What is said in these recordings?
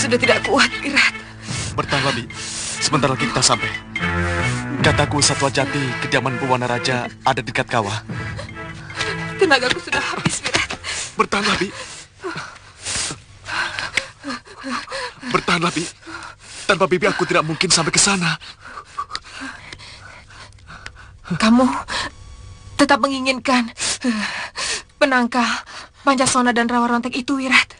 Sudah tidak kuat, Wirat. Bertahanlah, Bi. Sebentar lagi kita sampai. Kataku Satwa Jati, kediaman Buwana Raja ada di dekat kawah. Tenagaku sudah habis, Wirat. Bertahanlah, Bi. Bertahanlah, Bi. Tanpa Bibi aku tidak mungkin sampai ke sana. Kamu tetap menginginkan penangkal Pancasona dan Rawa Rontek itu, Wirat.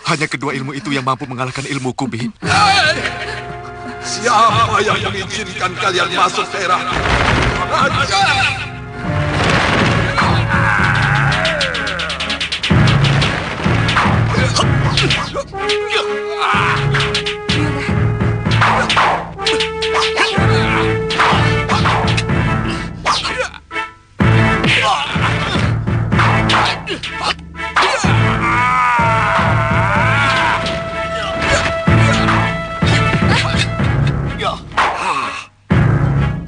Hanya kedua ilmu itu yang mampu mengalahkan ilmuku, Bi. Siapa yang mengizinkan kalian masuk daerah Raja?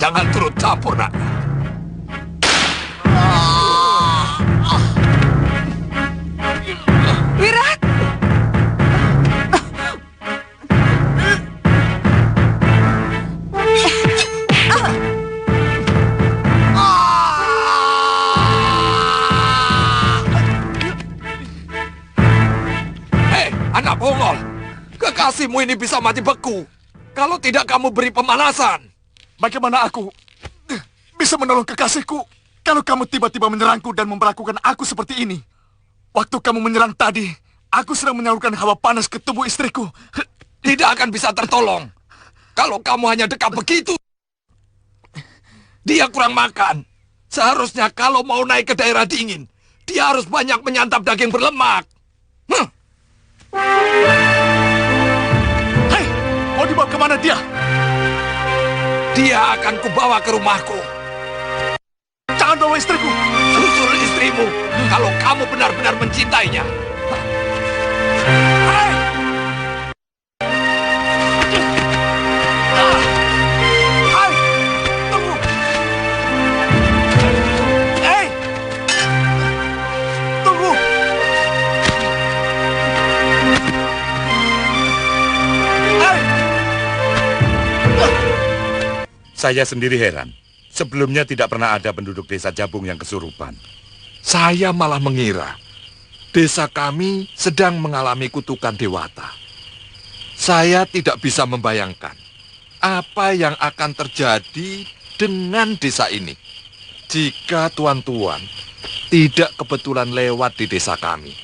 Jangan turut campur, nak. Wirat! Hei, anak bongol. Kekasihmu ini bisa mati beku kalau tidak kamu beri pemanasan. Bagaimana aku bisa menolong kekasihku kalau kamu tiba-tiba menyerangku dan memperlakukan aku seperti ini? Waktu kamu menyerang tadi, aku sedang menyalurkan hawa panas ke tubuh istriku. Tidak akan bisa tertolong kalau kamu hanya dekat begitu. Dia kurang makan. Seharusnya kalau mau naik ke daerah dingin, dia harus banyak menyantap daging berlemak. Hei, mau dibawa kemana dia? Dia akan kubawa ke rumahku. Jangan bawa istriku. Susul istrimu kalau kamu benar-benar mencintainya. Hai! Hai! Tunggu! Hei! Tunggu! Hei! Saya sendiri heran. Sebelumnya tidak pernah ada penduduk desa Jabung yang kesurupan. Saya malah mengira desa kami sedang mengalami kutukan dewata. Saya tidak bisa membayangkan apa yang akan terjadi dengan desa ini jika tuan-tuan tidak kebetulan lewat di desa kami.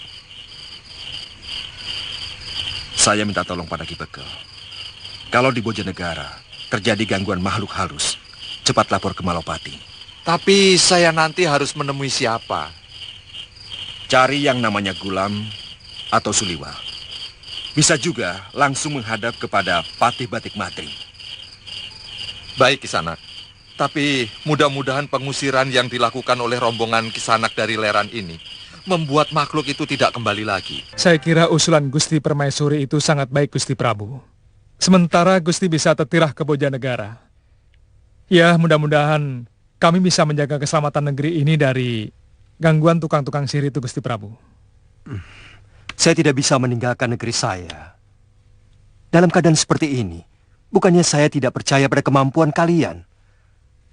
Saya minta tolong pada Ki Bekel. Kalau di Bojonegara terjadi gangguan makhluk halus, cepat lapor ke Malopati. Tapi saya nanti harus menemui siapa? Cari yang namanya Gulam atau Suliwa. Bisa juga langsung menghadap kepada Patih Batik Matri. Baik, Kisanak. Tapi mudah-mudahan pengusiran yang dilakukan oleh rombongan Kisanak dari Leran ini membuat makhluk itu tidak kembali lagi. Saya kira usulan Gusti Permaisuri itu sangat baik, Gusti Prabu. Sementara Gusti bisa tertirah ke Bojanegara. Ya, mudah-mudahan kami bisa menjaga keselamatan negeri ini dari gangguan tukang-tukang sihir itu, Gusti Prabu. Saya tidak bisa meninggalkan negeri saya. Dalam keadaan seperti ini, bukannya saya tidak percaya pada kemampuan kalian.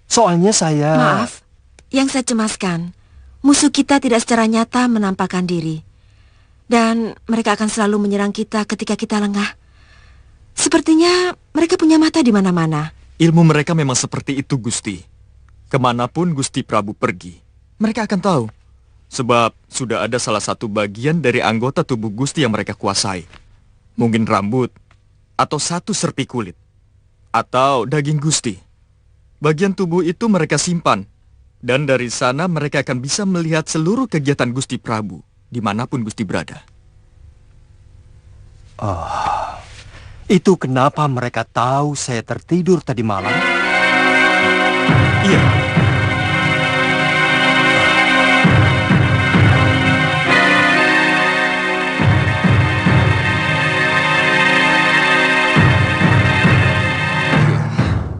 Soalnya saya... Maaf, yang saya cemaskan, musuh kita tidak secara nyata menampakkan diri. Dan mereka akan selalu menyerang kita ketika kita lengah. Sepertinya mereka punya mata di mana-mana. Ilmu mereka memang seperti itu, Gusti. Kemanapun Gusti Prabu pergi, mereka akan tahu. Sebab sudah ada salah satu bagian dari anggota tubuh Gusti yang mereka kuasai. Mungkin rambut, atau satu serpi kulit, atau daging Gusti. Bagian tubuh itu mereka simpan. Dan dari sana mereka akan bisa melihat seluruh kegiatan Gusti Prabu, dimanapun Gusti berada. Oh, itu kenapa mereka tahu saya tertidur tadi malam? Iya.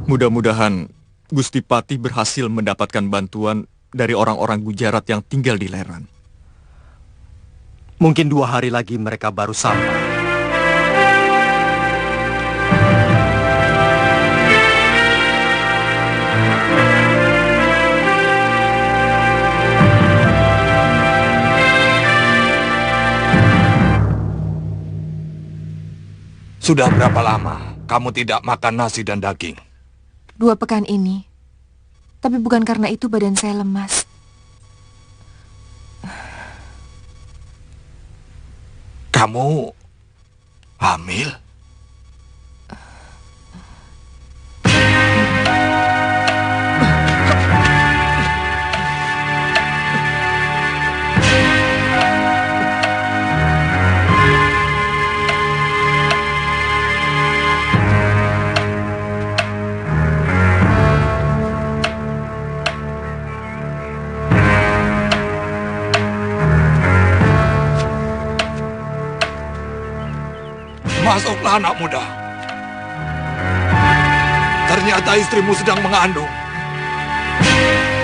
Mudah-mudahan Gusti Patih berhasil mendapatkan bantuan dari orang-orang Gujarat yang tinggal di Leran. Mungkin 2 hari lagi mereka baru sampai. Sudah berapa lama kamu tidak makan nasi dan daging? 2 pekan ini. Tapi bukan karena itu badan saya lemas. Kamu hamil? Masuklah, anak muda. Ternyata istrimu sedang mengandung.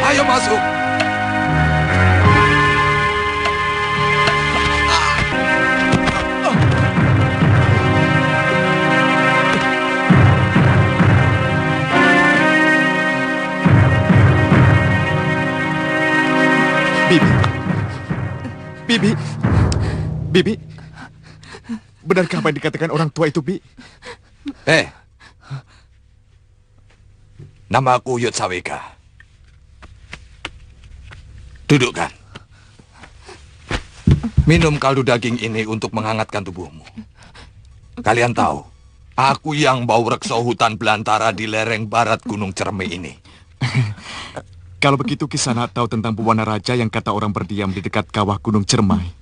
Ayo masuk. Bibi. Bibi. Bibi. Benarkah apa yang dikatakan orang tua itu, Bi? Nama aku Yud Sawika. Dudukkan. Minum kaldu daging ini untuk menghangatkan tubuhmu. Kalian tahu, aku yang bau rekso hutan belantara di lereng barat Gunung Cermai ini. Kalau begitu Kisana tahu tentang pewarna raja yang kata orang berdiam di dekat kawah Gunung Cermai.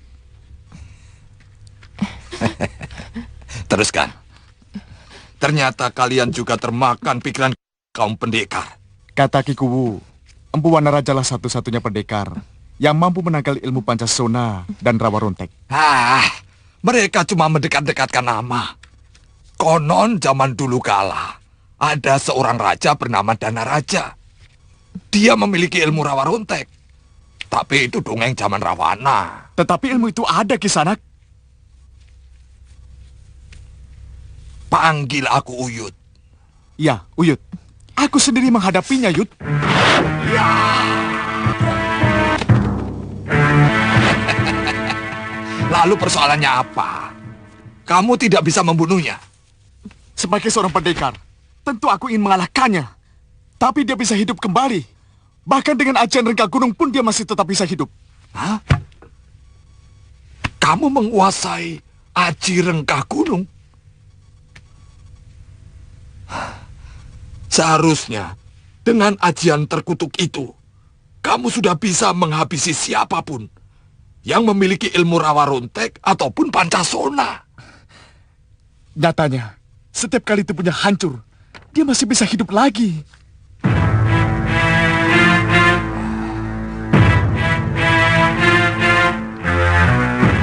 Teruskan. Ternyata kalian juga termakan pikiran kaum pendekar. Kata Kikuwu, Empu Wana Raja lah satu-satunya pendekar yang mampu menangkal ilmu Pancasona dan Rawa Rontek. Mereka cuma mendekat-dekatkan nama. Konon zaman dulu kala, ada seorang raja bernama Dana Raja. Dia memiliki ilmu Rawa Rontek. Tapi itu dongeng zaman Rawana. Tetapi ilmu itu ada, Kisanak. Panggil aku Uyut. Ya, Uyut. Aku sendiri menghadapinya, Yud. Ya. Lalu persoalannya apa? Kamu tidak bisa membunuhnya. Sebagai seorang pendekar, tentu aku ingin mengalahkannya. Tapi dia bisa hidup kembali. Bahkan dengan ajian rengga gunung pun dia masih tetap bisa hidup. Hah? Kamu menguasai aji rengkah gunung? Seharusnya dengan ajian terkutuk itu, kamu sudah bisa menghabisi siapapun yang memiliki ilmu Rawa Rontek ataupun Pancasona. Nyatanya, setiap kali tubuhnya hancur, dia masih bisa hidup lagi.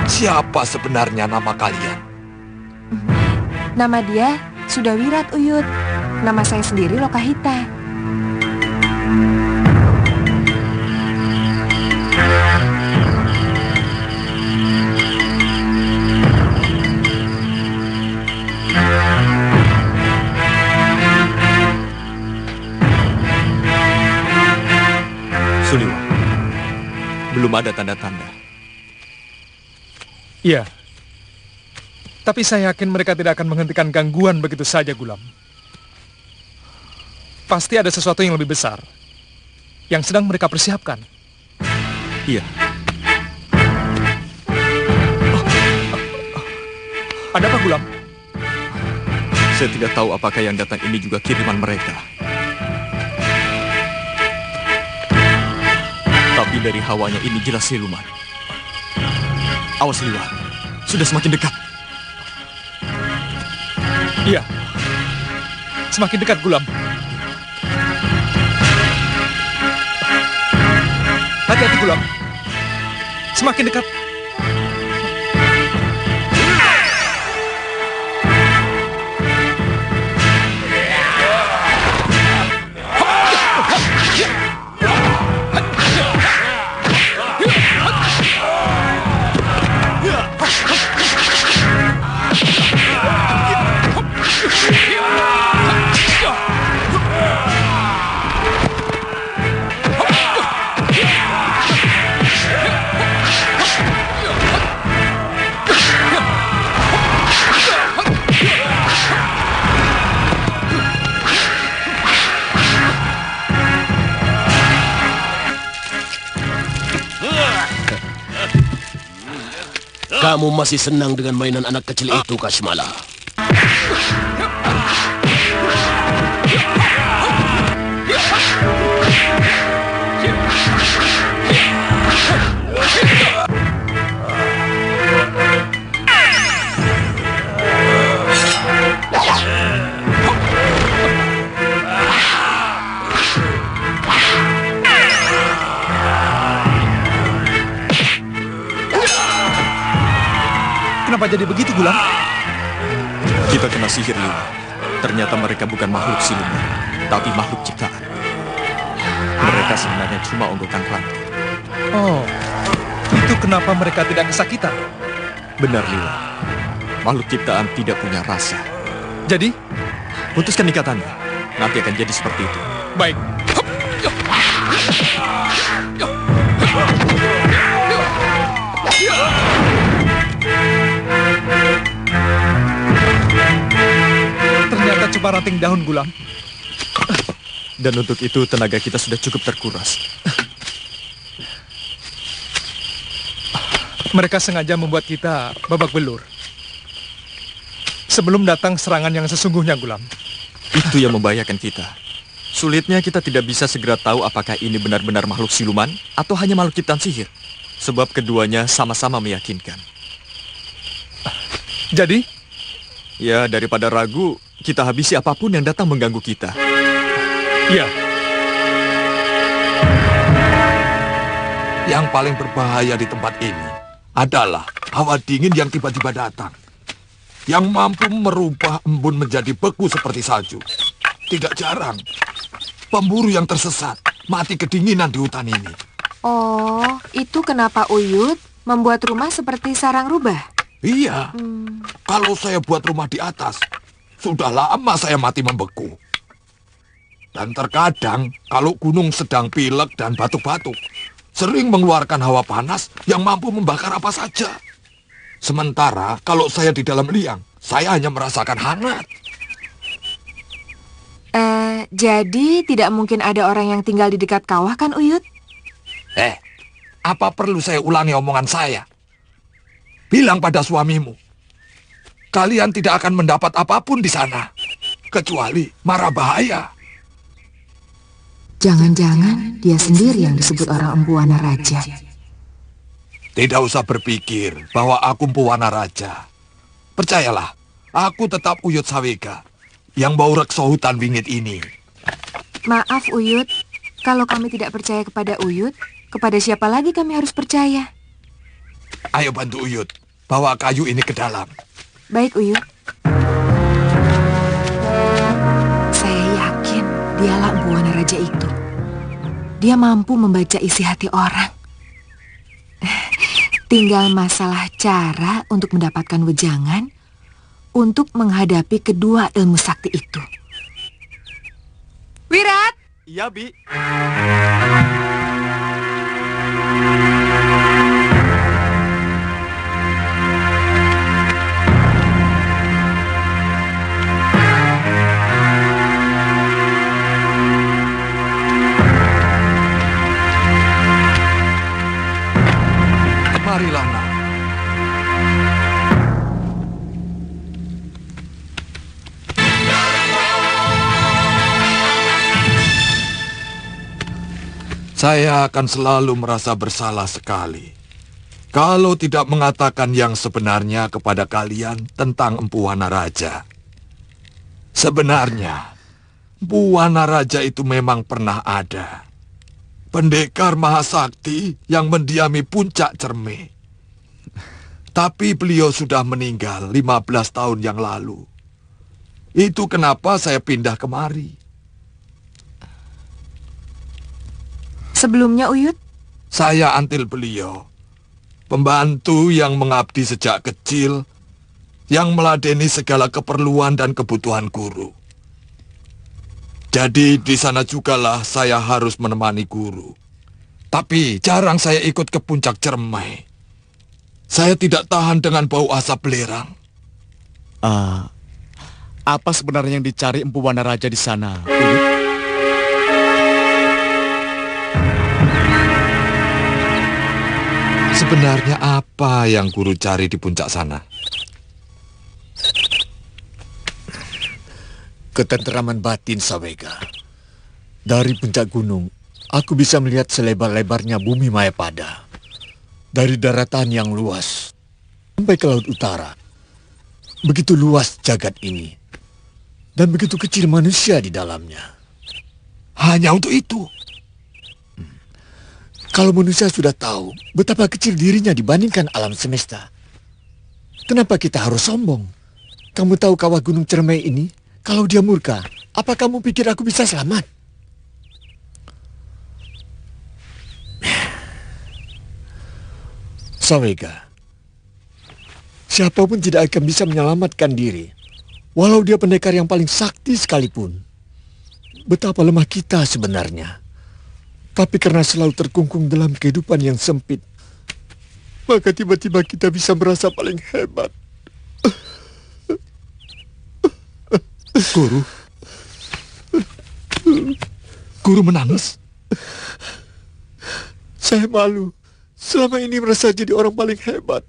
Siapa sebenarnya nama kalian? Nama dia Sudawirat, Uyut. Nama saya sendiri Lokahita. Suliwa, belum ada tanda-tanda. Iya. Tapi saya yakin mereka tidak akan menghentikan gangguan begitu saja, Gulam. Pasti ada sesuatu yang lebih besar yang sedang mereka persiapkan. Iya. Ada apa, Gulam? Saya tidak tahu apakah yang datang ini juga kiriman mereka. Tapi dari hawanya ini jelas siluman. Awas, Liwa. Sudah semakin dekat. Iya. Semakin dekat, Gulam. Hati-hati, Gulam. Semakin dekat. Kamu masih senang dengan mainan anak kecil itu, Kashmala? Kenapa jadi begitu, Gulam? Kita kena sihir, Liwa. Ternyata mereka bukan makhluk siluman, tapi makhluk ciptaan. Mereka sebenarnya cuma onggokan rantai. Oh, itu kenapa mereka tidak kesakitan? Benar, Liwa. Makhluk ciptaan tidak punya rasa. Jadi? Putuskan ikatannya. Nanti akan jadi seperti itu. Baik. Ternyata cuma ranting daun, Gulam. Dan untuk itu tenaga kita sudah cukup terkuras. Mereka sengaja membuat kita babak belur. Sebelum datang serangan yang sesungguhnya, Gulam. Itu yang membahayakan kita. Sulitnya kita tidak bisa segera tahu apakah ini benar-benar makhluk siluman atau hanya makhluk ciptaan sihir. Sebab keduanya sama-sama meyakinkan. Jadi? Ya, daripada ragu, kita habisi apapun yang datang mengganggu kita. Iya. Yang paling berbahaya di tempat ini adalah hawa dingin yang tiba-tiba datang. Yang mampu merubah embun menjadi beku seperti salju. Tidak jarang, pemburu yang tersesat mati kedinginan di hutan ini. Oh, itu kenapa Uyut membuat rumah seperti sarang rubah? Iya, kalau saya buat rumah di atas, sudah lama saya mati membeku. Dan terkadang, kalau gunung sedang pilek dan batuk-batuk, sering mengeluarkan hawa panas yang mampu membakar apa saja. Sementara, kalau saya di dalam liang, saya hanya merasakan hangat. Jadi tidak mungkin ada orang yang tinggal di dekat kawah kan, Uyut? Apa perlu saya ulangi omongan saya? Bilang pada suamimu, kalian tidak akan mendapat apapun di sana, kecuali mara bahaya. Jangan-jangan dia sendiri yang disebut orang Empuwana Raja. Tidak usah berpikir bahwa aku Empuwana Raja. Percayalah, Aku tetap Uyut Sawega, yang bau rekso hutan wingit ini. Maaf, Uyut. Kalau kami tidak percaya kepada Uyut, kepada siapa lagi kami harus percaya? Ayo bantu Uyut, bawa kayu ini ke dalam. Baik, Uyut. Saya yakin dialah Empu Wanaraja itu. Dia mampu membaca isi hati orang. Tinggal masalah cara untuk mendapatkan wejangan untuk menghadapi kedua ilmu sakti itu. Wirat! Iya, Bi. Marilah, nak. Saya akan selalu merasa bersalah sekali kalau tidak mengatakan yang sebenarnya kepada kalian tentang Empu Wanaraja. Sebenarnya, Empu Wanaraja itu memang pernah ada. Pendekar Mahasakti yang mendiami puncak Cerme. Tapi beliau sudah meninggal 15 tahun yang lalu. Itu kenapa saya pindah kemari. Sebelumnya, Uyut? Saya antil beliau. Pembantu yang mengabdi sejak kecil, yang meladeni segala keperluan dan kebutuhan guru. Jadi di sana jugalah saya harus menemani guru. Tapi jarang saya ikut ke puncak Cermai. Saya tidak tahan dengan bau asap belerang. Apa sebenarnya yang dicari Empu Wanaraja di sana, Uyut? Sebenarnya apa yang guru cari di puncak sana? Ketenteraman batin, Sawega. Dari puncak gunung, aku bisa melihat selebar-lebarnya bumi Mayapada. Dari daratan yang luas sampai ke laut utara. Begitu luas jagat ini. Dan begitu kecil manusia di dalamnya. Hanya untuk itu? Kalau manusia sudah tahu betapa kecil dirinya dibandingkan alam semesta, kenapa kita harus sombong? Kamu tahu kawah Gunung Cermai ini? Kalau dia murka, apa kamu pikir aku bisa selamat? Sawega, siapapun tidak akan bisa menyelamatkan diri, walau dia pendekar yang paling sakti sekalipun. Betapa lemah kita sebenarnya. Tapi karena selalu terkungkung dalam kehidupan yang sempit, maka tiba-tiba kita bisa merasa paling hebat. Guru? Guru menangis? Saya malu. Selama ini merasa jadi orang paling hebat,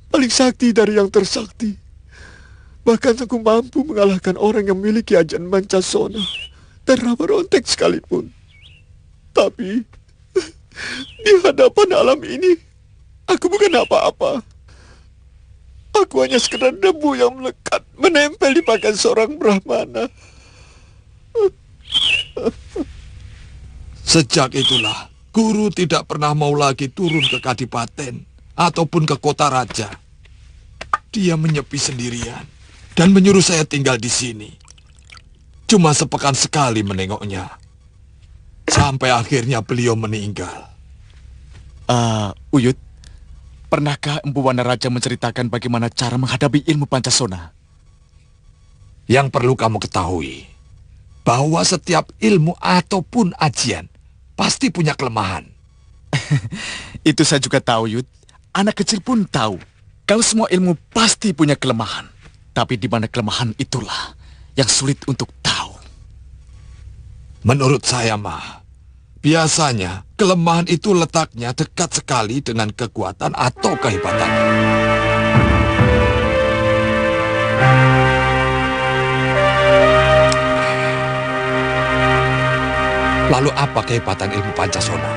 paling sakti dari yang tersakti. Bahkan aku mampu mengalahkan orang yang memiliki ajian Mancasona dan Rama Rontek sekalipun. Tapi di hadapan alam ini, aku bukan apa-apa. Aku hanya sekedar debu yang melekat, menempel di pakaian seorang Brahmana. Sejak itulah, guru tidak pernah mau lagi turun ke Kadipaten ataupun ke kota raja. Dia menyepi sendirian dan menyuruh saya tinggal di sini. Cuma sepekan sekali menengoknya. Sampai akhirnya beliau meninggal. Uyut, pernahkah Empu Wanaraja menceritakan bagaimana cara menghadapi ilmu Pancasona? Yang perlu kamu ketahui, bahwa setiap ilmu ataupun ajian pasti punya kelemahan. Itu saya juga tahu, Yud. Anak kecil pun tahu. Kalau semua ilmu pasti punya kelemahan. Tapi di mana kelemahan itulah yang sulit untuk tahu. Menurut saya, mah, biasanya kelemahan itu letaknya dekat sekali dengan kekuatan atau kehebatan. Lalu apa kehebatan ilmu Pancasona?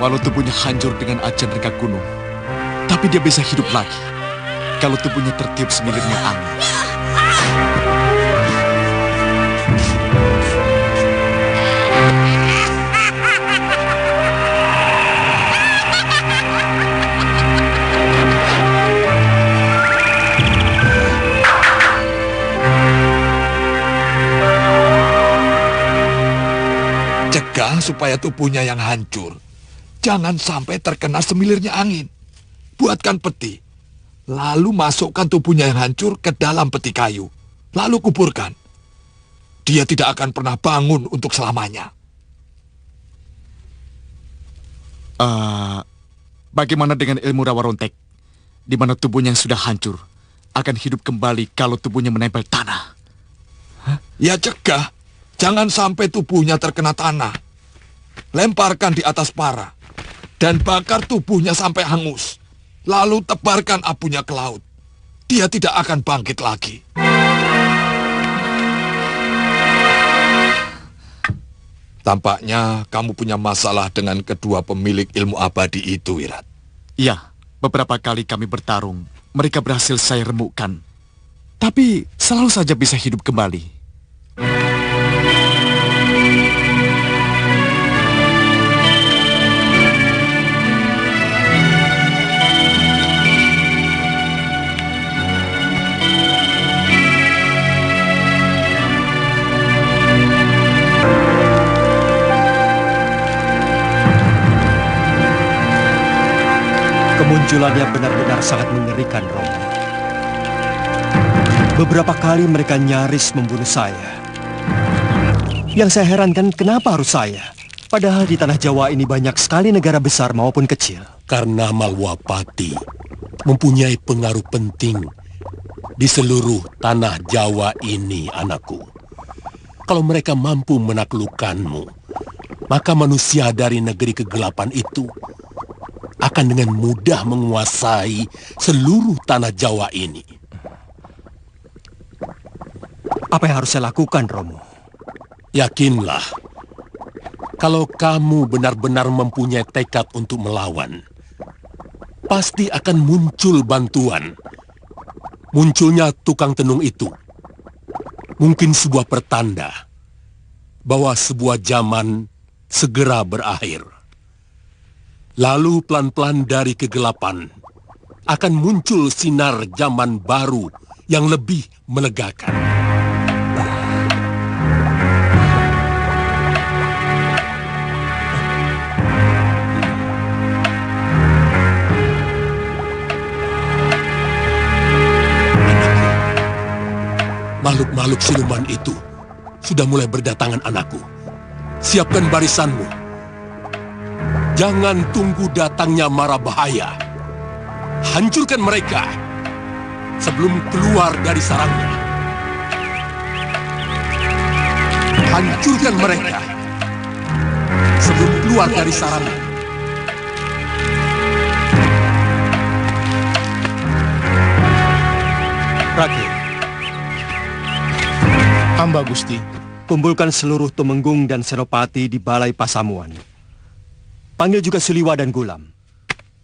Walau tubuhnya hancur dengan ajian rengga gunung, tapi dia bisa hidup lagi. Kalau tubuhnya tertiup semilirnya angin. Cegah supaya tubuhnya yang hancur. Jangan sampai terkena semilirnya angin. Buatkan peti. Lalu masukkan tubuhnya yang hancur ke dalam peti kayu. Lalu kuburkan. Dia tidak akan pernah bangun untuk selamanya. Bagaimana dengan ilmu rawa rontek? Di mana tubuhnya yang sudah hancur akan hidup kembali kalau tubuhnya menempel tanah. Ya cegah. Jangan sampai tubuhnya terkena tanah. Lemparkan di atas para. Dan bakar tubuhnya sampai hangus. Lalu tebarkan abunya ke laut. Dia tidak akan bangkit lagi. Tampaknya kamu punya masalah dengan kedua pemilik ilmu abadi itu, Wirat. Iya, beberapa kali kami bertarung. Mereka berhasil saya remukkan. Tapi selalu saja bisa hidup kembali. Kemunculannya benar-benar sangat mengerikan, Romo. Beberapa kali mereka nyaris membunuh saya. Yang saya herankan, kenapa harus saya? Padahal di tanah Jawa ini banyak sekali negara besar maupun kecil. Karena Malwapati mempunyai pengaruh penting di seluruh tanah Jawa ini, anakku. Kalau mereka mampu menaklukkanmu, maka manusia dari negeri kegelapan itu akan dengan mudah menguasai seluruh tanah Jawa ini. Apa yang harus saya lakukan, Romo? Yakinlah, kalau kamu benar-benar mempunyai tekad untuk melawan, pasti akan muncul bantuan. Munculnya tukang tenung itu mungkin sebuah pertanda bahwa sebuah zaman segera berakhir. Lalu pelan-pelan dari kegelapan akan muncul sinar zaman baru yang lebih melegakan. Makhluk-makhluk siluman itu sudah mulai berdatangan, anakku. Siapkan barisanmu. Jangan tunggu datangnya mara bahaya. Hancurkan mereka sebelum keluar dari sarangnya. Hancurkan mereka sebelum keluar dari sarangnya. Rake, hamba Gusti. Kumpulkan seluruh Tumenggung dan Senopati di Balai Pasamuan. Panggil juga Suliwa dan Gulam.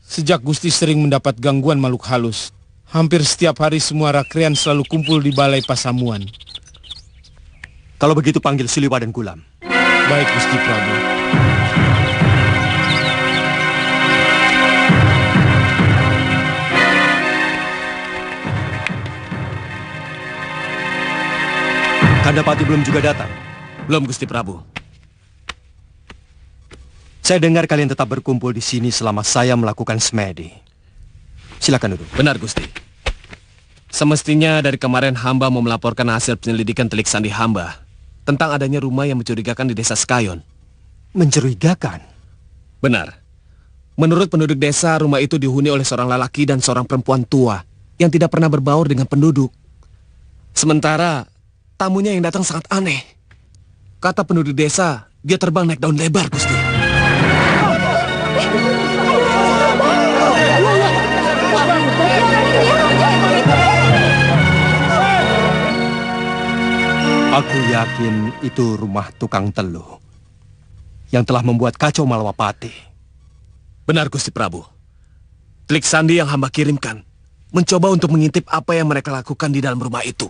Sejak Gusti sering mendapat gangguan makhluk halus, hampir setiap hari semua rakrian selalu kumpul di Balai Pasamuan. Kalau begitu panggil Suliwa dan Gulam. Baik, Gusti Prabu. Kandapati belum juga datang? Belum, Gusti Prabu. Saya dengar kalian tetap berkumpul di sini selama saya melakukan semedi. Silakan duduk. Benar, Gusti. Semestinya dari kemarin hamba mau melaporkan hasil penyelidikan telik sandi hamba tentang adanya rumah yang mencurigakan di desa Sekayon. Mencurigakan? Benar. Menurut penduduk desa, rumah itu dihuni oleh seorang lelaki dan seorang perempuan tua yang tidak pernah berbaur dengan penduduk. Sementara tamunya yang datang sangat aneh. Kata penduduk desa, dia terbang naik daun lebar, Gusti. Aku yakin itu rumah tukang teluh yang telah membuat kacau Malwapati. Benar, Gusti Prabu. Telik sandi yang hamba kirimkan mencoba untuk mengintip apa yang mereka lakukan di dalam rumah itu.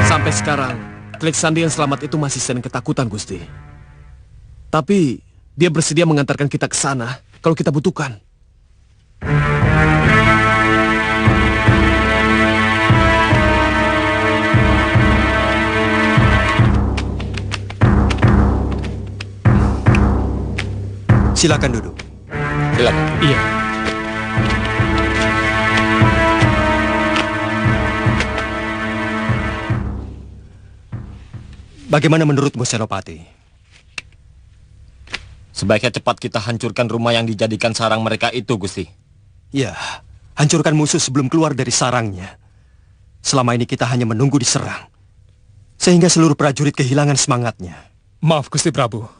Sampai sekarang, Klik Sandi yang selamat itu masih sering ketakutan, Gusti. Tapi dia bersedia mengantarkan kita ke sana kalau kita butuhkan. Silakan duduk. Silakan. Iya. Bagaimana menurutmu, Senopati? Sebaiknya cepat kita hancurkan rumah yang dijadikan sarang mereka itu, Gusti. Ya, hancurkan musuh sebelum keluar dari sarangnya. Selama ini kita hanya menunggu diserang, sehingga seluruh prajurit kehilangan semangatnya. Maaf, Gusti Prabu.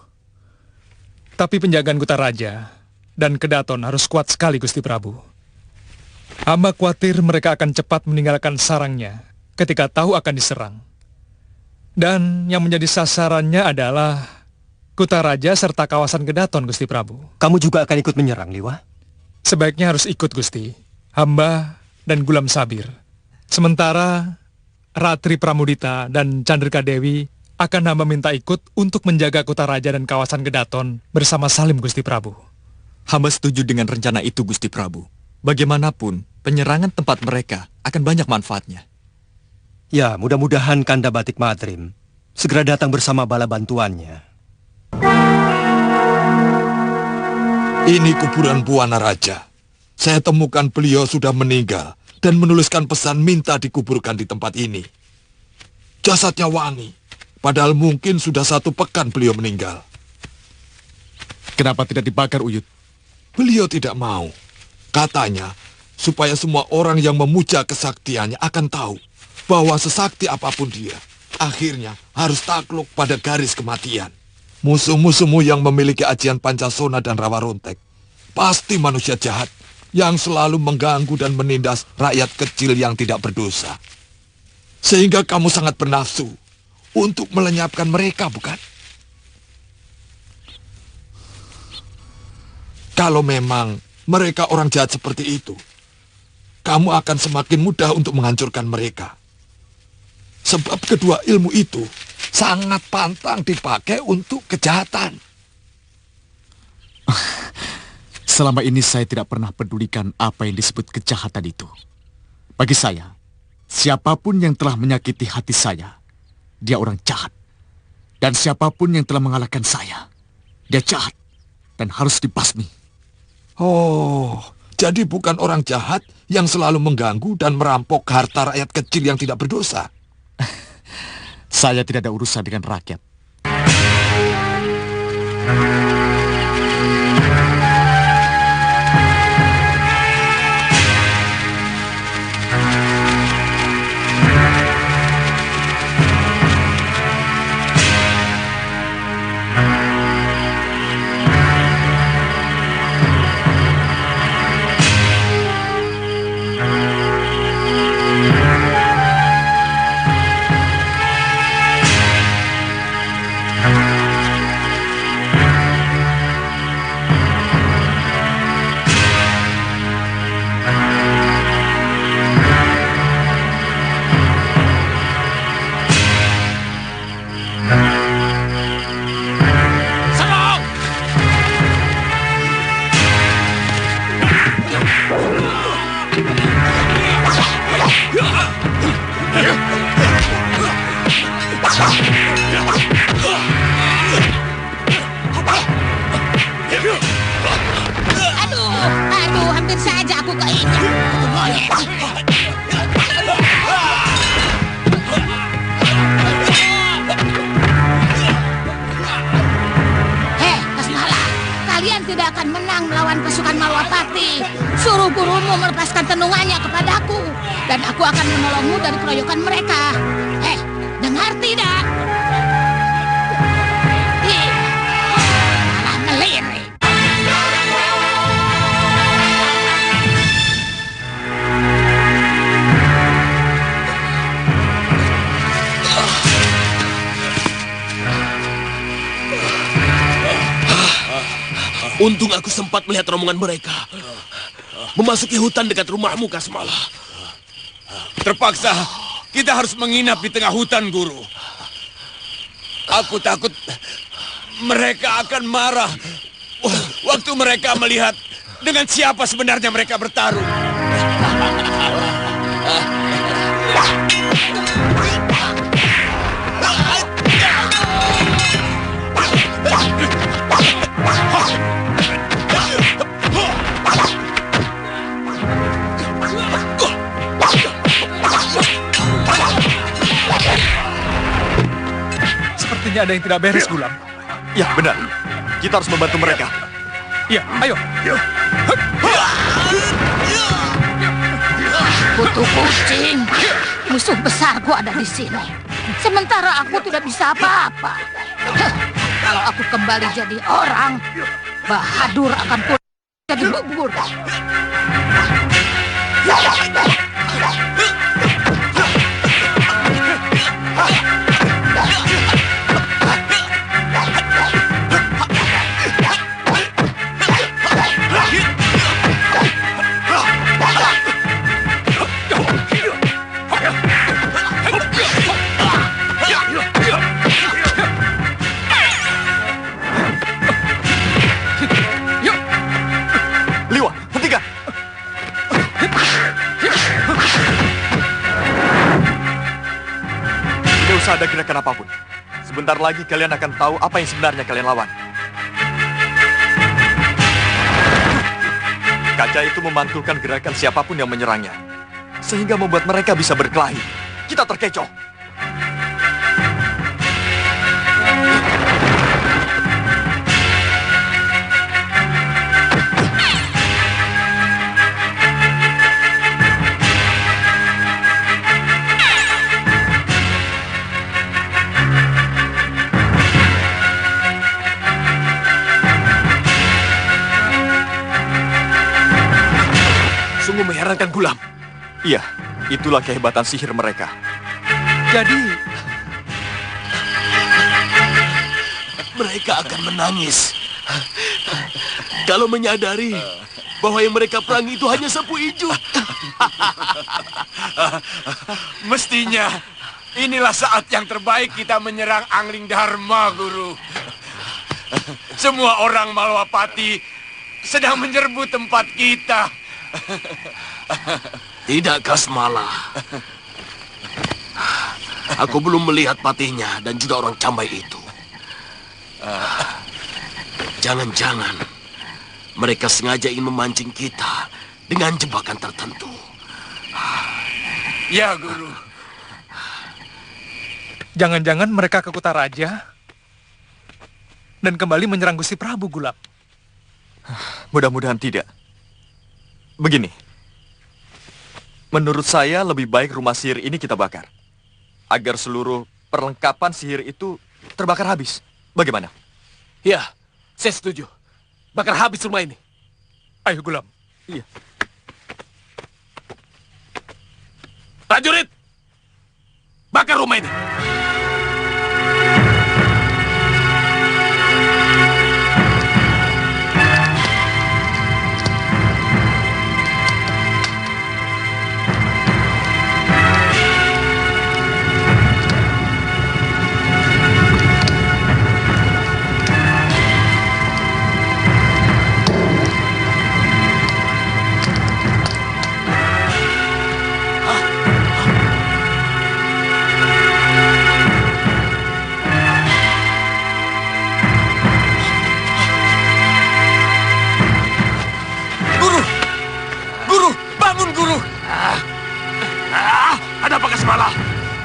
Tapi penjagaan Kutaraja dan Kedaton harus kuat sekali, Gusti Prabu. Hamba khawatir mereka akan cepat meninggalkan sarangnya ketika tahu akan diserang. Dan yang menjadi sasarannya adalah Kutaraja serta kawasan Kedaton, Gusti Prabu. Kamu juga akan ikut menyerang, Liwa? Sebaiknya harus ikut, Gusti. Hamba dan Gulam Sabir. Sementara Ratri Pramudita dan Candrika Dewi akan hamba minta ikut untuk menjaga Kutaraja dan kawasan Kedaton bersama Salim, Gusti Prabu. Hamba setuju dengan rencana itu, Gusti Prabu. Bagaimanapun, penyerangan tempat mereka akan banyak manfaatnya. Ya, mudah-mudahan Kanda Batik Madrim segera datang bersama bala bantuannya. Ini kuburan Buana Raja. Saya temukan beliau sudah meninggal dan menuliskan pesan minta dikuburkan di tempat ini. Jasadnya wangi, padahal mungkin sudah 1 pekan beliau meninggal. Kenapa tidak dibakar, Uyut? Beliau tidak mau. Katanya, supaya semua orang yang memuja kesaktiannya akan tahu bahwa sesakti apapun dia, akhirnya harus takluk pada garis kematian. Musuh-musuhmu yang memiliki ajian Pancasona dan Rawa Rontek pasti manusia jahat yang selalu mengganggu dan menindas rakyat kecil yang tidak berdosa. Sehingga kamu sangat bernafsu untuk melenyapkan mereka, bukan? Kalau memang mereka orang jahat seperti itu, kamu akan semakin mudah untuk menghancurkan mereka. Sebab kedua ilmu itu sangat pantang dipakai untuk kejahatan. Selama ini saya tidak pernah pedulikan apa yang disebut kejahatan itu. Bagi saya, siapapun yang telah menyakiti hati saya, dia orang jahat. Dan siapapun yang telah mengalahkan saya, dia jahat dan harus dibasmi. Oh, jadi bukan orang jahat yang selalu mengganggu dan merampok harta rakyat kecil yang tidak berdosa. Saya tidak ada urusan dengan rakyat. Aduh, hampir saja aku keinjak. Hei, Kasmala, kalian tidak akan menang melawan pasukan Malwapati. Suruh gurumu melepaskan tenungannya kepadaku, dan aku akan menolongmu dari keroyokan mereka. Hei, dengar tidak? Malah melirik. Untung aku sempat melihat rombongan mereka. memasuki hutan dekat rumahmu, Kasmala. Terpaksa kita harus menginap di tengah hutan, Guru. Aku takut mereka akan marah waktu mereka melihat dengan siapa sebenarnya mereka bertarung. Sepertinya ada yang tidak beres, Gulam. Ya, benar. Kita harus membantu mereka. Ya, ayo. Kutu kucing, musuh besarku ada di sini. Sementara aku tidak bisa apa-apa. Kalau aku kembali jadi orang, Bahadur akan jadi bubur. Ada gerakan apapun. Sebentar lagi kalian akan tahu apa yang sebenarnya kalian lawan. Kaca itu memantulkan gerakan siapapun yang menyerangnya, sehingga membuat mereka bisa berkelahi. Kita terkecoh. Mengherankan, Gulam. Iya, itulah kehebatan sihir mereka. Jadi, mereka akan menangis kalau menyadari bahwa yang mereka perangi itu hanya sapu ijuk. Mestinya inilah saat yang terbaik kita menyerang Angling Dharma, Guru. Semua orang Malwapati sedang menyerbu tempat kita. Tidak, Kasmala. Aku belum melihat patihnya dan juga orang Cambai itu. Jangan-jangan mereka sengaja ingin memancing kita dengan jebakan tertentu. Ya, Guru. Jangan-jangan mereka ke Kutaraja dan kembali menyerang Gusti Prabu, Gulam. Mudah-mudahan tidak. Begini, menurut saya lebih baik rumah sihir ini kita bakar, agar seluruh perlengkapan sihir itu terbakar habis. Bagaimana? Ya, saya setuju. Bakar habis rumah ini. Ayo, Gulam. Iya. Prajurit, bakar rumah ini.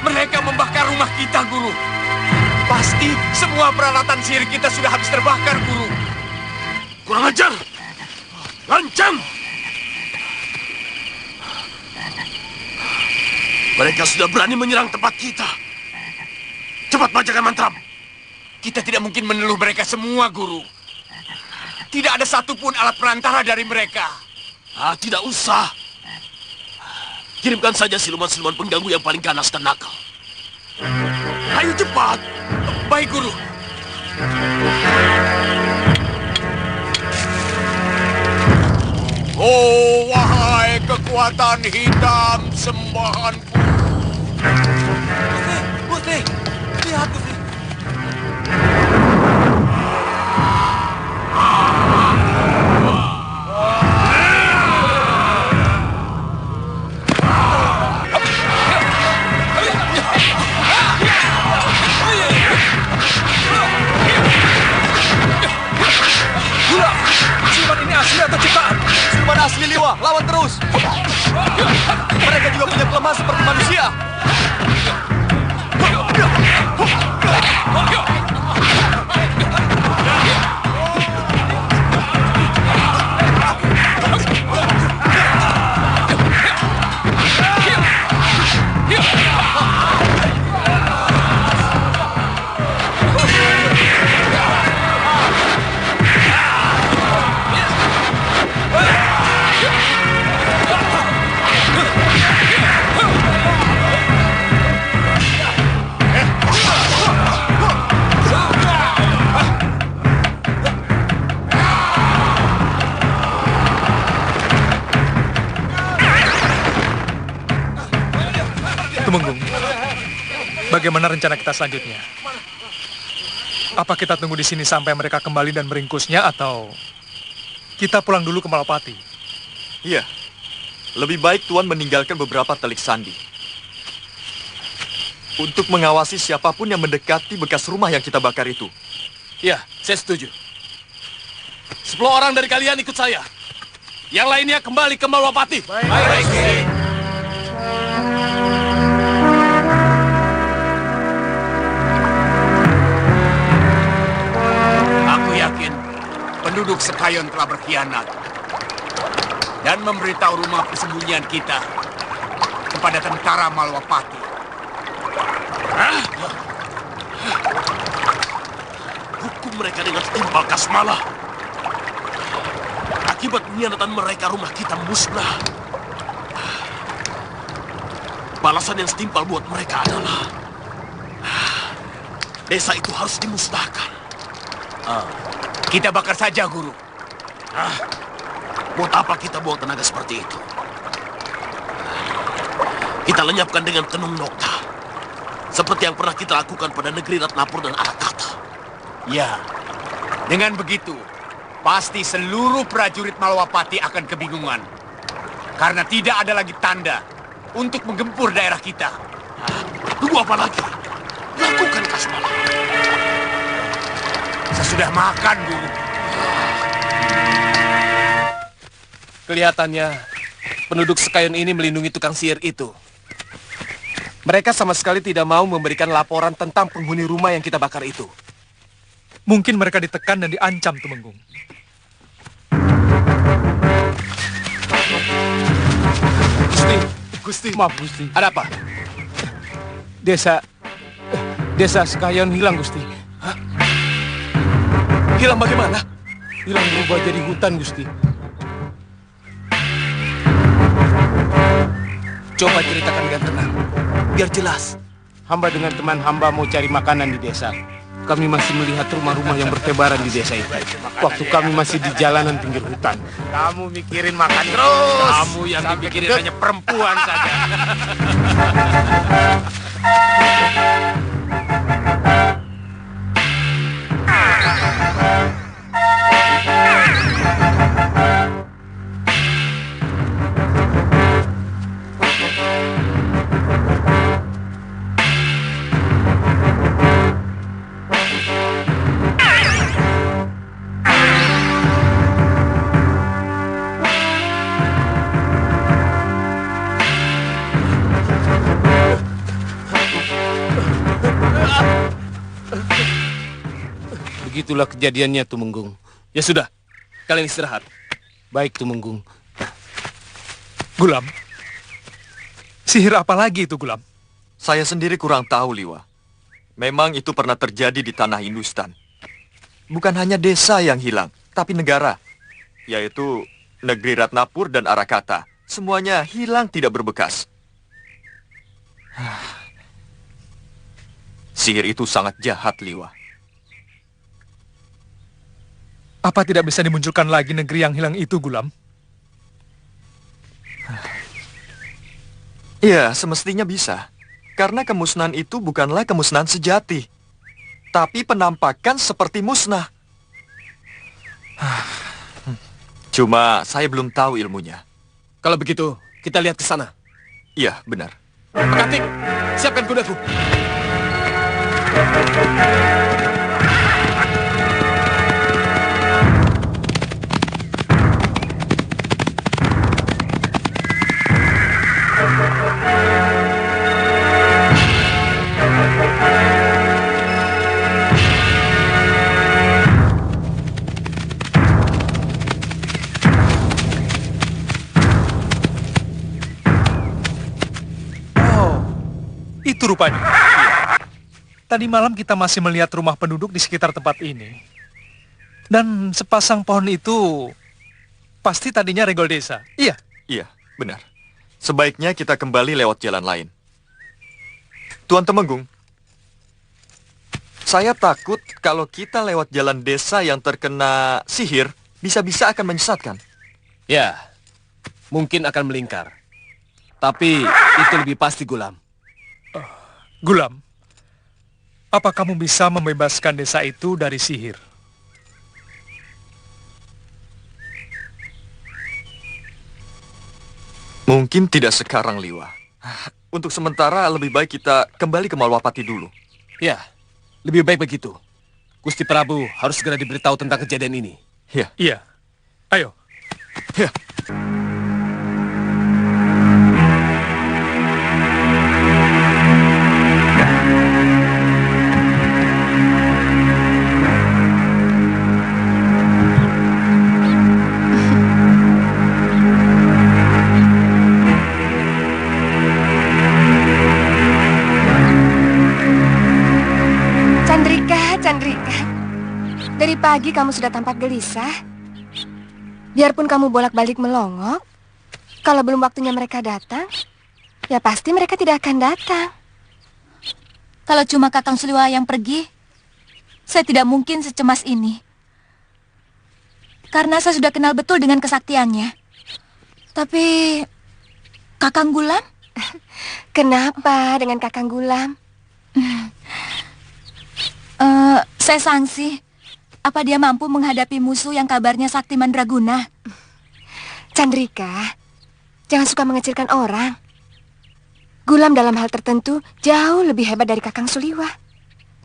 Mereka membakar rumah kita, Guru. Pasti semua peralatan sihir kita sudah habis terbakar, Guru. Kurang ajar! Lancang! Mereka sudah berani menyerang tempat kita. Cepat bacakan mantra. Kita tidak mungkin meneluh mereka semua, Guru. Tidak ada satupun alat perantara dari mereka. Tidak usah. Kirimkan saja siluman-siluman pengganggu yang paling ganas dan nakal. Ayo cepat. Baik, Guru. Oh, wahai kekuatan hitam sembahanku. Gusti, lihat Gusti. Siluman ini asli atau ciptaan? Siluman asli, Liwa. Lawan terus. Mereka juga punya kelemahan seperti manusia. Tumenggung, bagaimana rencana kita selanjutnya? Apa kita tunggu di sini sampai mereka kembali dan meringkusnya, atau kita pulang dulu ke Malapati? Iya, lebih baik Tuan meninggalkan beberapa telik sandi untuk mengawasi siapapun yang mendekati bekas rumah yang kita bakar itu. Iya, saya setuju. 10 orang dari kalian ikut saya. Yang lainnya kembali ke Malwapati. Baik. Aku yakin penduduk Sekayon telah berkhianat dan memberitahu rumah persembunyian kita kepada tentara Malwapati. Hukum mereka dengan setimpal kasmalah. Akibat pengkhianatan mereka, rumah kita musnah. Balasan yang setimpal buat mereka adalah desa itu harus dimusnahkan. Kita bakar saja, Guru. Buat apa kita buang tenaga seperti itu? Kita lenyapkan dengan tenung nokta. Seperti yang pernah kita lakukan pada negeri Ratnapur dan Arakata. Ya, dengan begitu, pasti seluruh prajurit Malwapati akan kebingungan. Karena tidak ada lagi tanda untuk menggempur daerah kita. Tunggu apa lagi? Lakukan kasmalah. Sesudah makan, Guru. Kelihatannya penduduk Sekayon ini melindungi tukang sihir itu. Mereka sama sekali tidak mau memberikan laporan tentang penghuni rumah yang kita bakar itu. Mungkin mereka ditekan dan diancam, Tumenggung. Gusti, maaf Gusti. Ada apa? Desa Sekayon hilang, Gusti. Hah? Hilang bagaimana? Hilang berubah jadi hutan, Gusti. Coba ceritakan dengan tenang, biar jelas. Hamba dengan teman hamba mau cari makanan di desa. Kami masih melihat rumah-rumah yang bertebaran di desa itu. Waktu kami masih di jalanan pinggir hutan. Kamu mikirin makan terus. Kamu yang dipikirin hanya perempuan saja. Begitulah kejadiannya, Tumenggung. Ya sudah, kalian istirahat. Baik, Tumenggung. Gulam, sihir apa lagi itu, Gulam? Saya sendiri kurang tahu, Liwa. Memang itu pernah terjadi di tanah Hindustan. Bukan hanya desa yang hilang, tapi negara. Yaitu negeri Ratnapur dan Arakata. Semuanya hilang tidak berbekas. Sihir itu sangat jahat, Liwa. Apa tidak bisa dimunculkan lagi negeri yang hilang itu, Gulam? Ya, semestinya bisa. Karena kemusnahan itu bukanlah kemusnahan sejati, tapi penampakan seperti musnah. Cuma saya belum tahu ilmunya. Kalau begitu, kita lihat ke sana. Iya, benar. Pekatik, siapkan kudaku. Itu rupanya. Iya. Tadi malam kita masih melihat rumah penduduk di sekitar tempat ini. Dan sepasang pohon itu pasti tadinya regol desa. Iya. Iya, benar. Sebaiknya kita kembali lewat jalan lain. Tuan Temenggung, saya takut kalau kita lewat jalan desa yang terkena sihir, bisa-bisa akan menyesatkan. Ya, mungkin akan melingkar. Tapi itu lebih pasti, Gulam. Gulam, apa kamu bisa membebaskan desa itu dari sihir? Mungkin tidak sekarang, Liwa. Untuk sementara lebih baik kita kembali ke Malwapati dulu. Ya, lebih baik begitu. Gusti Prabu harus segera diberitahu tentang kejadian ini. Ya. Iya. Ayo. Ya. Chandrika, dari pagi kamu sudah tampak gelisah. Biarpun kamu bolak-balik melongok, kalau belum waktunya mereka datang, ya pasti mereka tidak akan datang. Kalau cuma Kakang Suliwa yang pergi, saya tidak mungkin secemas ini. Karena saya sudah kenal betul dengan kesaktiannya. Tapi, Kakang Gulam? Kenapa dengan Kakang Gulam? Saya sangsi. Apa dia mampu menghadapi musuh yang kabarnya sakti mandraguna? Chandrika, jangan suka mengecilkan orang. Gulam dalam hal tertentu jauh lebih hebat dari Kakang Suliwa.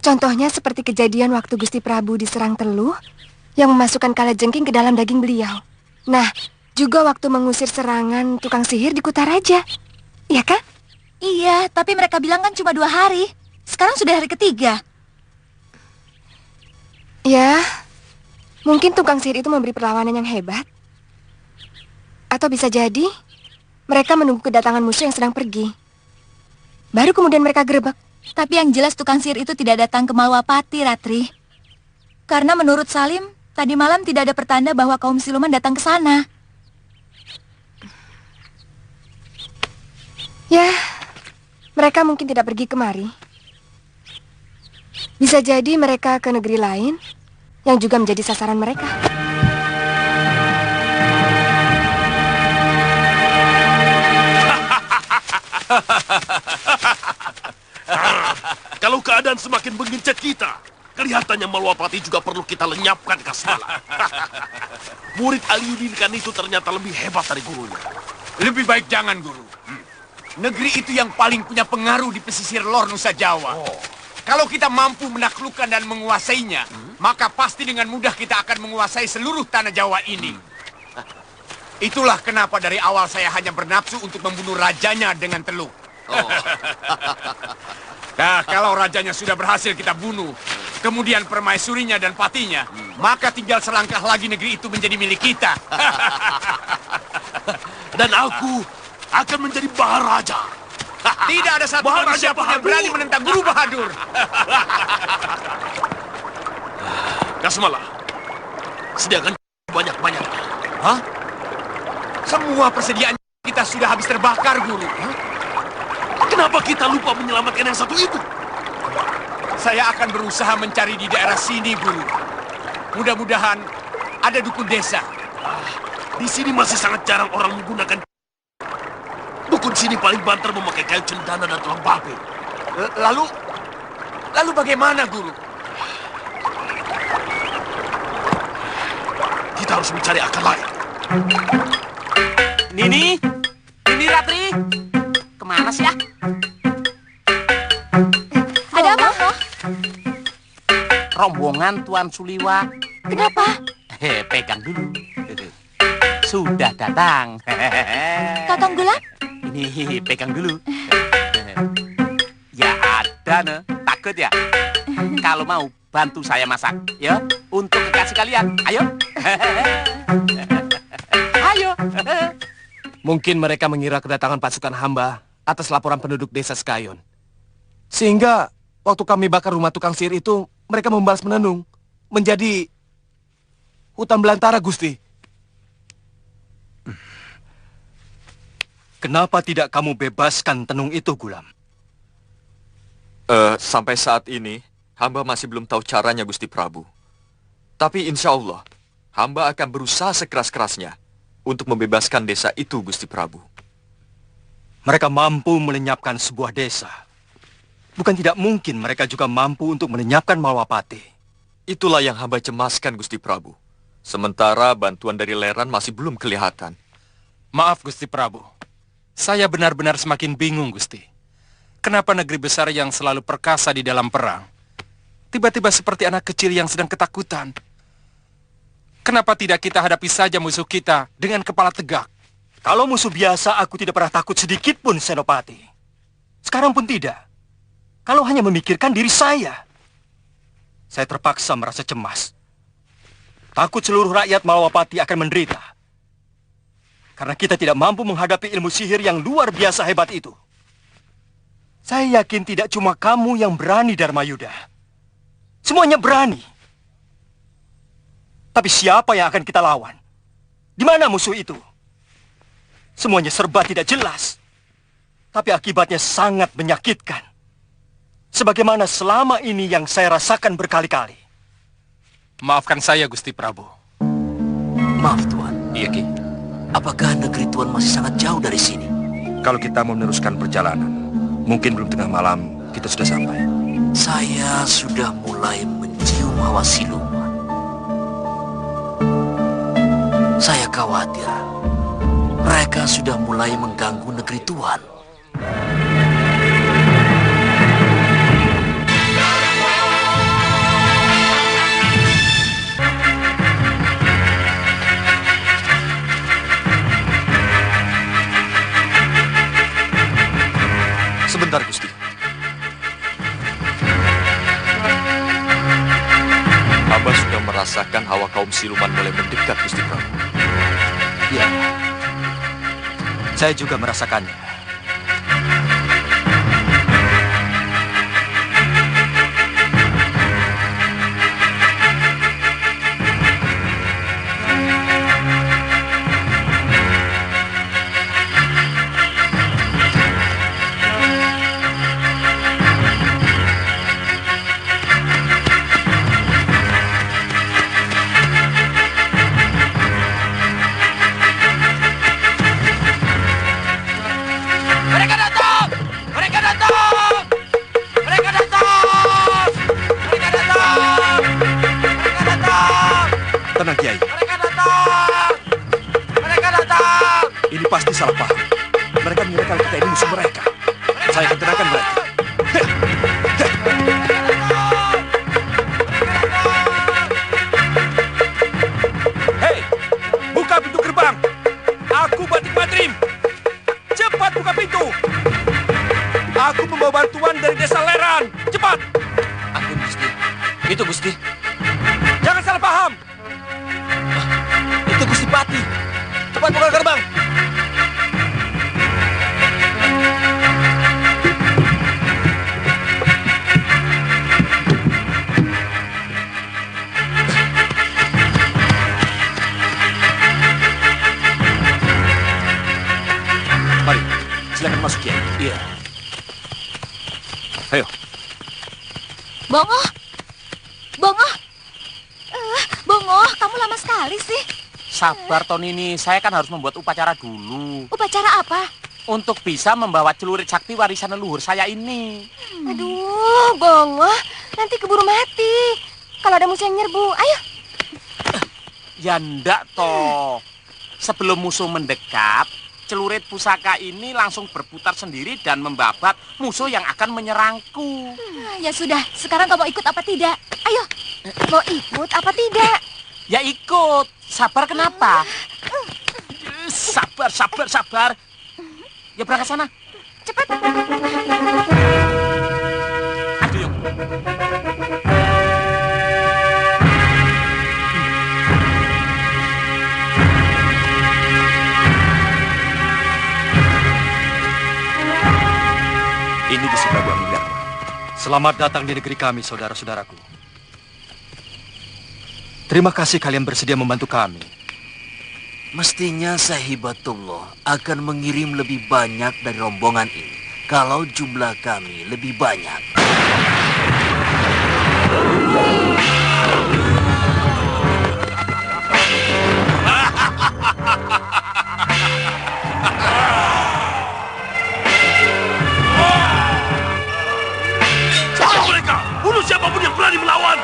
Contohnya seperti kejadian waktu Gusti Prabu diserang teluh yang memasukkan kalajengking ke dalam daging beliau. Nah, juga waktu mengusir serangan tukang sihir di Kutaraja. Iya kan? Iya, tapi mereka bilang kan cuma 2 hari. Sekarang sudah hari ketiga. Ya, mungkin tukang sihir itu memberi perlawanan yang hebat. Atau bisa jadi mereka menunggu kedatangan musuh yang sedang pergi. Baru kemudian mereka gerebek. Tapi yang jelas tukang sihir itu tidak datang ke Malwapati, Ratri. Karena menurut Salim, tadi malam tidak ada pertanda bahwa kaum siluman datang ke sana. Ya, mereka mungkin tidak pergi kemari. Bisa jadi mereka ke negeri lain yang juga menjadi sasaran mereka. Kalau keadaan semakin mengencet kita, kelihatannya Malwapati juga perlu kita lenyapkan, Kasmala. Murid Aliudinkan itu ternyata lebih hebat dari gurunya. Lebih baik jangan, Guru. Negeri itu yang paling punya pengaruh di pesisir lor Nusa Jawa. Kalau kita mampu menaklukkan dan menguasainya, maka pasti dengan mudah kita akan menguasai seluruh tanah Jawa ini. Itulah kenapa dari awal saya hanya bernafsu untuk membunuh rajanya dengan teluh. Nah, kalau rajanya sudah berhasil kita bunuh, kemudian permaisurinya dan patinya, maka tinggal selangkah lagi negeri itu menjadi milik kita. Dan aku akan menjadi Maharaja. Tidak ada satu manusia pun yang berani menentang Guru Bahadur. Kasmala, sediakan banyak-banyak. Hah? Semua persediaan kita sudah habis terbakar, Guru. Kenapa kita lupa menyelamatkan yang satu itu? Saya akan berusaha mencari di daerah sini, Guru. Mudah-mudahan ada dukun desa. Di sini masih sangat jarang orang menggunakan. dukun sini paling banter memakai kayu cendana dan tulang babi. Lalu bagaimana, Guru? Kita harus mencari akal lain. Nini Ratri, kemana sih ya? Ada apa? Rombongan Tuan Suliwa. Kenapa? Pegang dulu. Sudah datang. Kakang Gulam? Ini pegang dulu. Ya ada nih, takut ya? Kalau mau bantu saya masak, ya, untuk kekasih kalian. Ayo. Ayo. Mungkin mereka mengira kedatangan pasukan hamba atas laporan penduduk desa Sekayon. Sehingga waktu kami bakar rumah tukang sihir itu, mereka membalas menenung menjadi hutan belantara, Gusti. Kenapa tidak kamu bebaskan tenung itu, Gulam? Sampai saat ini, hamba masih belum tahu caranya, Gusti Prabu. Tapi insya Allah, hamba akan berusaha sekeras-kerasnya untuk membebaskan desa itu, Gusti Prabu. Mereka mampu melenyapkan sebuah desa. Bukan tidak mungkin mereka juga mampu untuk melenyapkan Malwapati. Itulah yang hamba cemaskan, Gusti Prabu. Sementara bantuan dari Leran masih belum kelihatan. Maaf, Gusti Prabu. Saya benar-benar semakin bingung, Gusti. Kenapa negeri besar yang selalu perkasa di dalam perang, tiba-tiba seperti anak kecil yang sedang ketakutan? Kenapa tidak kita hadapi saja musuh kita dengan kepala tegak? Kalau musuh biasa, aku tidak pernah takut sedikit pun, Senopati. Sekarang pun tidak. Kalau hanya memikirkan diri saya terpaksa merasa cemas. Takut seluruh rakyat Malwapati akan menderita. Karena kita tidak mampu menghadapi ilmu sihir yang luar biasa hebat itu. Saya yakin tidak cuma kamu yang berani, Dharmayuda. Semuanya berani. Tapi siapa yang akan kita lawan? Di mana musuh itu? Semuanya serba tidak jelas. Tapi akibatnya sangat menyakitkan. Sebagaimana selama ini yang saya rasakan berkali-kali. Maafkan saya, Gusti Prabu. Maaf, Tuan. Iya, Ki. Apakah negeri Tuan masih sangat jauh dari sini? Kalau kita mau meneruskan perjalanan, mungkin belum tengah malam kita sudah sampai. Saya sudah mulai mencium hawa siluman. Saya khawatir mereka sudah mulai mengganggu negeri Tuan. Sebentar, Gusti. Hamba sudah merasakan hawa kaum siluman mulai mendekat, Gusti Prabu. Ya, saya juga merasakannya. Tenang, Kiai. Mereka datang! Mereka datang! Ini pasti salah paham. Mereka mengira kalau kita ini musuh mereka. Saya akan tenangkan mereka. Hei, buka pintu gerbang. Aku Batik Badrim. Cepat buka pintu. Aku membawa bantuan dari desa Leran. Cepat. Ampun, Gusti. Itu, Gusti. Jangan salah paham. Itu Gusti Pati. Cepat buka gerbang. Mari, silakan masuk, Kiai. Iya. Ayo. Bongo! Bongo! Bongo, kamu lama sekali sih. Sabar, Tonini. Saya kan harus membuat upacara dulu. Upacara apa? untuk bisa membawa celurit sakti warisan leluhur saya ini. Aduh, Bongo, nanti keburu mati. Kalau ada musuh yang nyerbu, ayo. Ya ndak toh. Sebelum musuh mendekat, celurit pusaka ini langsung berputar sendiri dan membabat musuh yang akan menyerangku. Ya sudah, sekarang kau mau ikut apa tidak? Ayo, mau ikut apa tidak? Ya ikut. Sabar kenapa? Sabar. Ya berangkat sana. Cepat. Aduh, yuk. Ini Gusti Prabu Amingdarma. Selamat datang di negeri kami, saudara-saudaraku. Terima kasih kalian bersedia membantu kami. Mestinya Sahibatullah akan mengirim lebih banyak dari rombongan ini kalau jumlah kami lebih banyak. Siapa mereka? Bunuh siapapun yang berani melawan!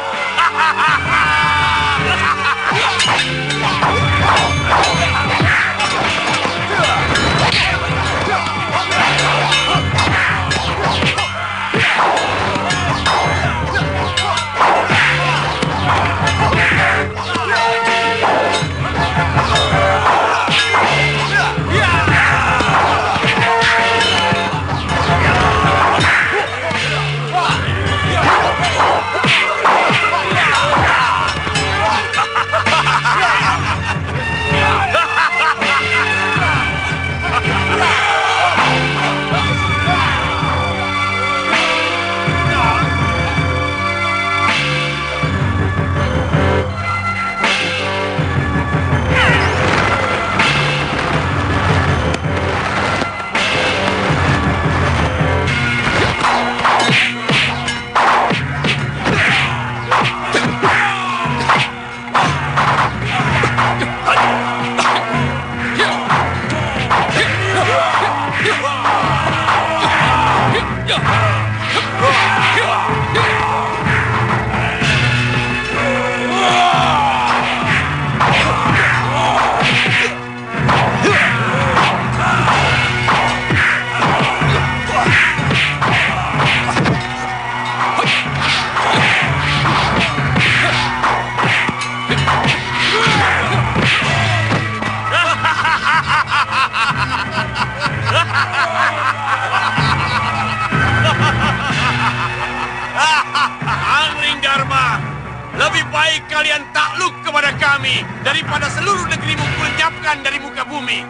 Lebih baik kalian takluk kepada kami daripada seluruh negerimu kulenyapkan dari muka bumi.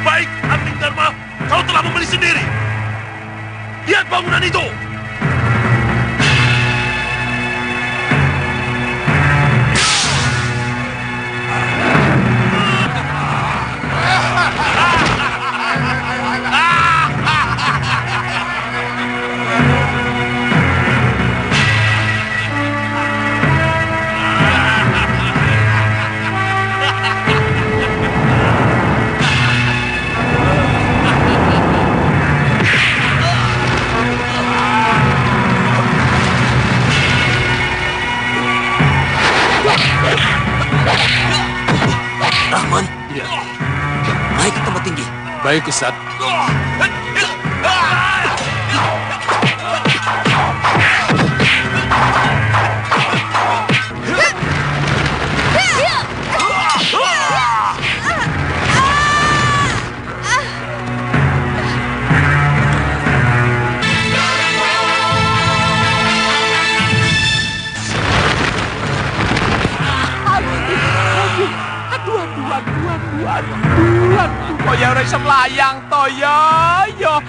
Baik, Amingdarma, kau telah membeli sendiri. Lihat bangunan itu. Rahman, naik ke tempat tinggi. Baik, Ustaz. Toya ora iso mlayang, Toya. Yo.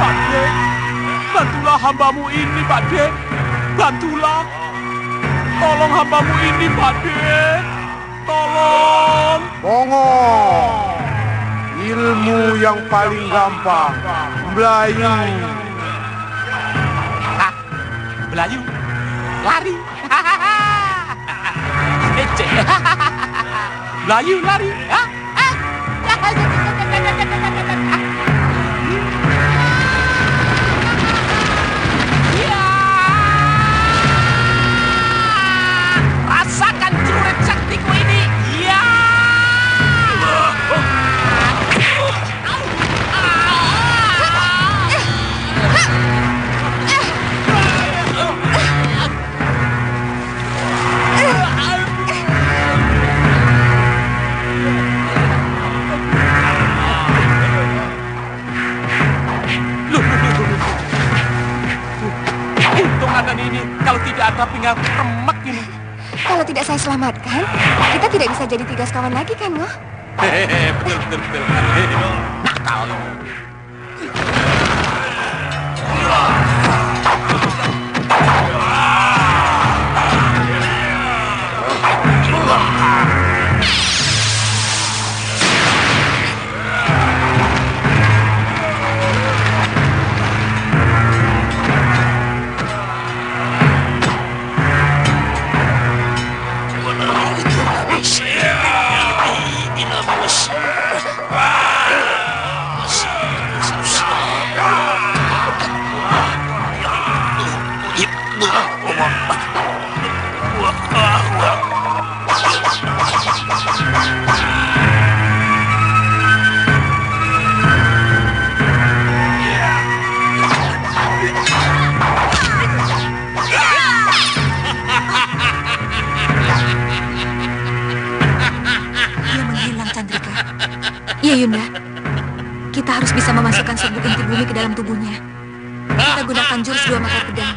Pakde, bantulah hambamu ini, Pakde. Bantulah. Tolong hambamu ini, Pakde. Tolong. Bongo. Ilmu yang paling gampang. Melayu. Melayu. Lari. Ece. Melayu lari. Rasakan celurit saktiku ini. Ya. Untung ada ini. Kalau tidak ada pinggang remek ini. Kalau tidak saya selamatkan, kita tidak bisa jadi 3 sekawan lagi kan, Ngoh? Betul. Nakal. Iya, Yunda. Kita harus bisa memasukkan serbuk inti bumi ke dalam tubuhnya. Kita gunakan jurus 2 mata pedang.